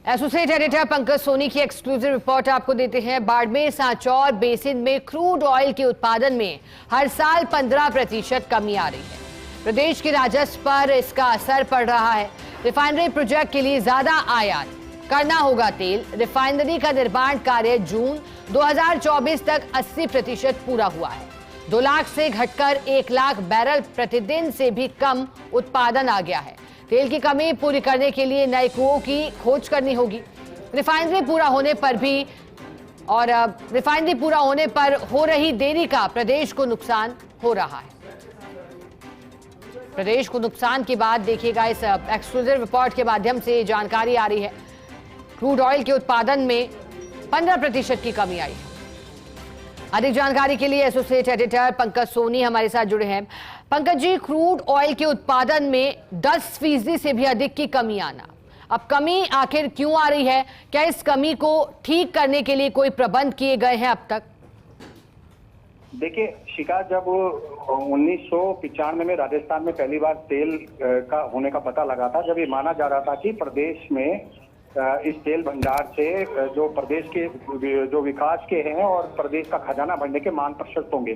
Associate editor Pankaj Soni की exclusive report आपको देते हैं। बाड़मेर सांचौर बेसिन में क्रूड ऑयल के उत्पादन में हर साल 15% कमी आ रही है। प्रदेश के राजस्व पर इसका असर पड़ रहा है। रिफाइनरी प्रोजेक्ट के लिए ज्यादा आयात करना होगा तेल। रिफाइनरी का निर्माण कार्य जून 2024 तक 80% पूरा हुआ है। 2 लाख से घटकर 1 लाख बैरल प्रतिदिन से भी कम उत्पादन आ गया है। तेल की कमी पूरी करने के लिए नए कुओं की खोज करनी होगी। रिफाइनरी पूरा होने पर हो रही देरी का प्रदेश को नुकसान हो रहा है। प्रदेश को नुकसान की बात देखिएगा, इस एक्सक्लूसिव रिपोर्ट के माध्यम से जानकारी आ रही है। क्रूड ऑयल के उत्पादन में 15% की कमी आई है। अधिक जानकारी के लिए एसोसिएट एडिटर पंकज सोनी हमारे साथ जुड़े हैं। पंकज जी, क्रूड ऑयल के उत्पादन में 10% से भी अधिक की कमी आना, अब कमी आखिर क्यों आ रही है? क्या इस कमी को ठीक करने के लिए कोई प्रबंध किए गए हैं अब तक? देखिए शिका, जब 1995 में राजस्थान में पहली बार तेल का होने का पता लगा था, जब ये माना जा रहा था कि प्रदेश में इस तेल भंडार से जो प्रदेश के जो विकास के हैं और प्रदेश का खजाना भरने के मान प्रशस्त होंगे।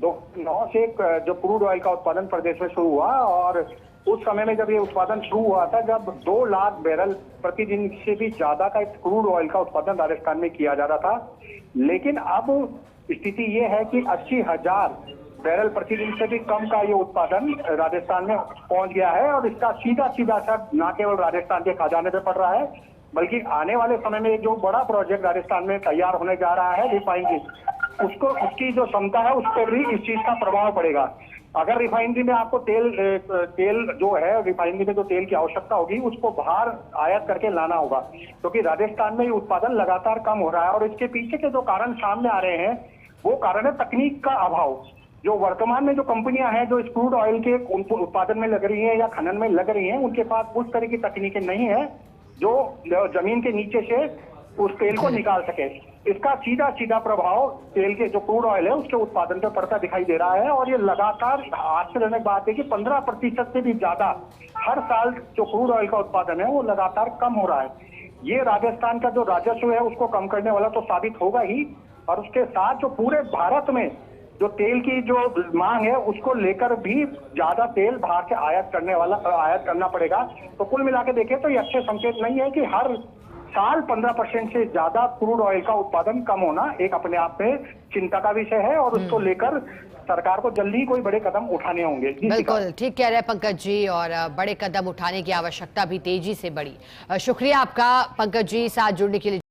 2009 से जो क्रूड ऑयल का उत्पादन प्रदेश में शुरू हुआ, और उस समय में जब ये उत्पादन शुरू हुआ था, जब 2 लाख बैरल प्रतिदिन से भी ज्यादा का क्रूड ऑयल का उत्पादन राजस्थान में किया जा रहा था। लेकिन अब स्थिति ये है कि 80,000 बैरल प्रतिदिन से भी कम का ये उत्पादन राजस्थान में पहुंच गया है, और इसका सीधा असर न केवल राजस्थान के खजाने पे पड़ रहा है, बल्कि आने वाले समय में एक जो बड़ा प्रोजेक्ट राजस्थान में तैयार होने जा रहा है रिफाइनरी, उसकी जो क्षमता है उस पर भी इस चीज का प्रभाव पड़ेगा। अगर रिफाइनरी में आपको तेल जो है, रिफाइनरी में जो तेल की आवश्यकता होगी उसको बाहर आयात करके लाना होगा, क्योंकि राजस्थान में ये उत्पादन लगातार कम हो रहा है। और इसके पीछे के जो कारण सामने आ रहे हैं वो कारण है तकनीक का अभाव। जो वर्तमान में जो कंपनियां हैं जो इस क्रूड ऑयल के उत्पादन में लग रही हैं या खनन में लग रही हैं, उनके पास उस तरह की तकनीकें नहीं है जो जमीन के नीचे से उस तेल को निकाल सके। इसका सीधा प्रभाव तेल के जो क्रूड ऑयल है उसके उत्पादन पर पड़ता दिखाई दे रहा है। और ये लगातार आश्चर्यजनक बात है कि 15% से भी ज्यादा हर साल जो क्रूड ऑयल का उत्पादन है वो लगातार कम हो रहा है। ये राजस्थान का जो राजस्व है उसको कम करने वाला तो साबित होगा ही, और उसके साथ जो पूरे भारत में जो तेल की जो मांग है उसको लेकर भी ज्यादा तेल बाहर से आयात करना पड़ेगा। तो कुल मिला के देखें तो ये अच्छे संकेत नहीं है कि हर साल 15% से ज्यादा क्रूड ऑयल का उत्पादन कम होना एक अपने आप में चिंता का विषय है, और उसको लेकर सरकार को जल्दी कोई बड़े कदम उठाने होंगे। बिल्कुल ठीक कह रहे हैं पंकज जी, और बड़े कदम उठाने की आवश्यकता भी तेजी से बढ़ी। शुक्रिया आपका पंकज जी, साथ जुड़ने के लिए।